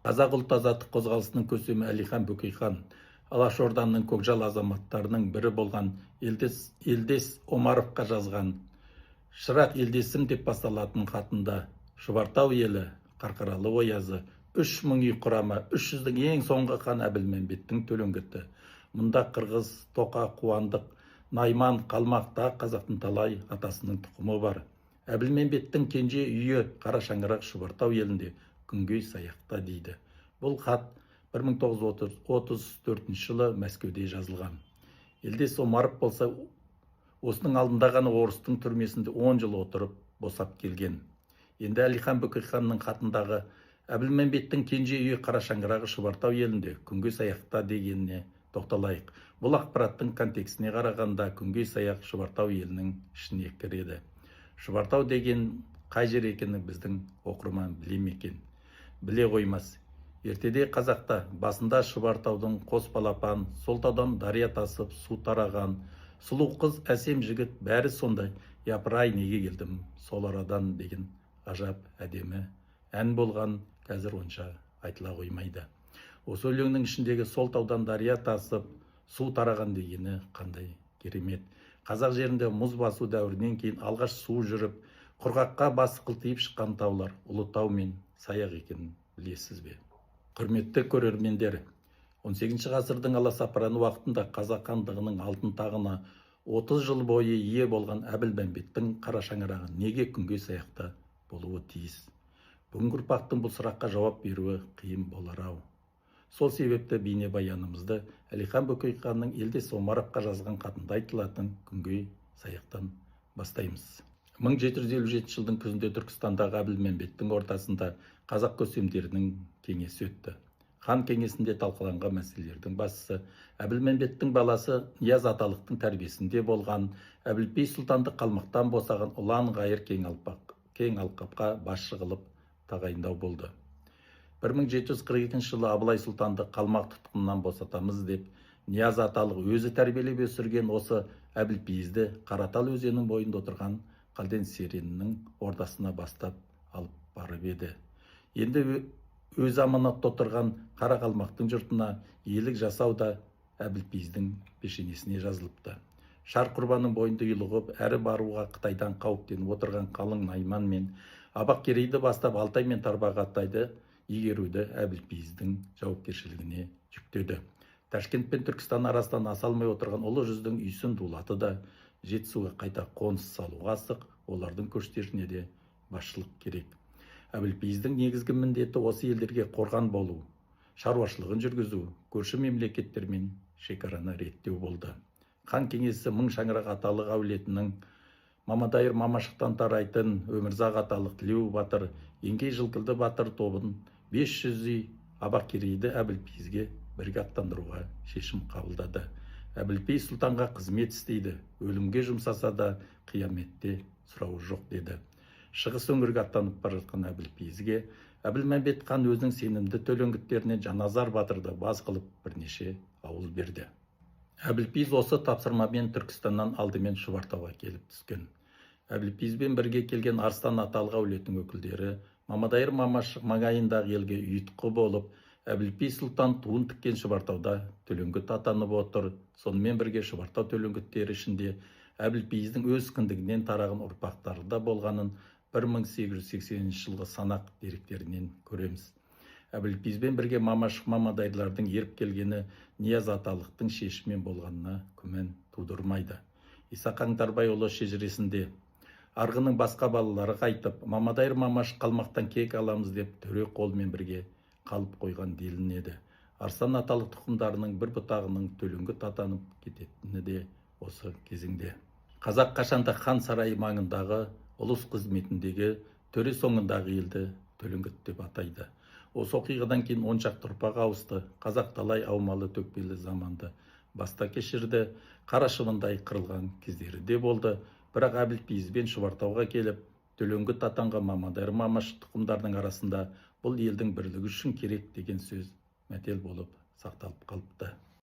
Қазақ ұлт азаттық қозғалысының көсемі Әлихан Бөкейхан, Алашорданың көкжал азаматтарының бірі болған Елдес Омаровқа жазған «Шырақ елдесім» деп басталатын хатында Шұбартау елі, Қарқаралы оязы, 3000 үй құрамы, 300-дің ең соңғы хан Әбілмәмбеттің төлеңгіті. Мұнда қырғыз, тоқа, қуандық, найман, қалмақта қазақтың талай атасының тұқымы бар. Әбілмәмбеттің кенже үйі Қара шаңырақ Шұбартау елінде күнгей саяқта дейді. Бұл хат 1934 жылы Мәскеуде жазылған. Елдес Омаров болса, осының алдында ғана орыстың түрмесінде 10 жыл отырып, босап келген. Енді Әлихан Бөкейханның хатындағы Әбілмәмбеттің кенже үйі Қара шаңырағы Шұбартау елінде күнгей саяқта дегеніне тоқталайық. Бұл ақпараттың контекстіне қарағанда күнгей саяқ Шұбартау елінің ішіне кіреді. Шұбартау деген қай жер екені біздің оқырман біле ме екен? Біле қоймас. Ертеде қазақта басында Шұбартаудың қос балапан, сол таудан дария тасып су тараған, сұлу қыз, әсем жігіт, бәрі сондай. Япыр-ай, неге келдім сол арадан деген ғажап әдемі ән болған, қазір онша айтыла қоймайды. Осы өлеңнің ішіндегі сол таудан дария тасып су тараған дегені қандай керемет. Қазақ жерінде мұз басу дәуірінен кейін алғаш су жүріп, құрғаққа басы қылтиып шыққан таулар Ұлытау мен Саяқ екенін білесіз бе? Құрметті көрермендер, 18 ғасырдың аласапыран уақытында қазақ хандығының алтын тағына 30 жыл бойы ие болған Әбілмәмбеттің қара шаңырағы неге күнгей саяқта болуы тиіс? Бүгінгі ұрпақтың бұл сұраққа жауап беруі қиын болар-ау. Сол себепті бейнебаянымызды Әлихан Бөкейханның Елдес Омаровқа жазған хатында айтылатын күнгей саяқтан бастаймыз. 1757 жылдың күзінде Түркістандағы Әбілмәмбеттің ортасында қазақ көсемдерінің кеңесі өтті. Хан кеңесінде талқыланған мәселелердің басшысы Әбілмәмбеттің баласы Нияз аталықтың тәрбиесінде болған Әбілпей сұлтанды қалмақтан босаған ұлан ғайыр кең алқапқа басшы қылып тағайындау болды. 1742 жылы Абылай сұлтанды қалмақ тұтқынынан босатамыз деп, Нияз аталық өзі тәрбиелеп өсірген осы Әбілпейізді Қаратал өзенінің бойында отырған Қалден Сереннің ордасына бастап алып барып еді. Енді өз аманатта отырған қара қалмақтың жұртына иелік жасау да Әбілпейіздің пешенесіне жазылыпты. Шар құрбаның бойында ұйлығып, әрі баруға Қытайдан қауіптеніп отырған қалың Найман мен Абақ-Керейді бастап Алтай мен Тарбағатайды игеруді Әбілпейіздің жауапкершілігіне жүктеді. Ташкент пен Түркістан арасынан аса алмай отырған ұлы жүздің үйсін дулаты да Жетісуға қайта қоныс салуға асық, олардың көштеріне де басшылық керек. Әбілпейіздің негізгі міндеті осы елдерге қорған болу, шаруашылығын жүргізу, көрші мемлекеттермен шекараны реттеу болды. Хан кеңесі мың шаңырақ аталық әулетінің Мамадайыр Мамашықтан тарайтын Өмірзақ аталық Тілеу батыр, Еңкей Жылқылды батыр тобын 500 үй Абақ-Керейді Әбілпейізге бірге аттандыруға шешім қабылдады. Әбілпей сұлтанға қызмет істейді, өлімге жұмсаса да қияметте сұрауы жоқ деді. Шығыс өңірге аттанып бара жатқан Әбілпейізге Әбілмәмбет хан өзінің сенімді төлеңгіттеріне Жаназар батырды баз қылып бірнеше ауыл берді. Әбілпейіз осы тапсырмамен Түркістаннан алдымен Шұбартауға келіп түскен. Әбілпейізбен бірге келген Арыстан аталық әулетінің өкілдері Мамадайыр Мамашық маңайындағы елге ұйытқы болып, Әбілпей сұлтан туын тіккен Шұбартауда төлеңгіт атанып отыр. Сонымен бірге Шұбартау төлеңгіттері ішінде Әбілпейіздің өз кіндігінен тараған ұрпақтары да болғанын 1880 жылғы санақ деректерінен көреміз. Әбілпейізбен бірге Мамашық Мамадайырлардың еріп келгені Нияз аталықтың шешіммен болғанына күмән тудырмайды. Иса Қаңтарбайұлы шежіресінде арғының басқа балалары қайтып, Мамадайыр Мамашық қалмақтан кек аламыз деп төре қолмен бірге қалып қойған делінеді. Арыстан аталық тұқымдарының бір бұтағының төлеңгіт атанып кететіні де осы кезеңде. Қазақ қашанда хан сарайы маңындағы ұлыс қызметіндегі төре соңындағы елді төлеңгіт деп атайды. Осы оқиғадан кейін 10 шақты ұрпақ ауысты. Қазақ талай аумалы төкпелі заманды баста кешірді, қара шыбындай қырылған кездері де болды. Бірақ Әбілпейізбен Шұбартауға келіп, төлеңгіт атанған Мамадайыр Мамашық тұқымдарының арасында бұл елдің бірлігі үшін керек деген сөз мәтел болып сақталып қалыпты.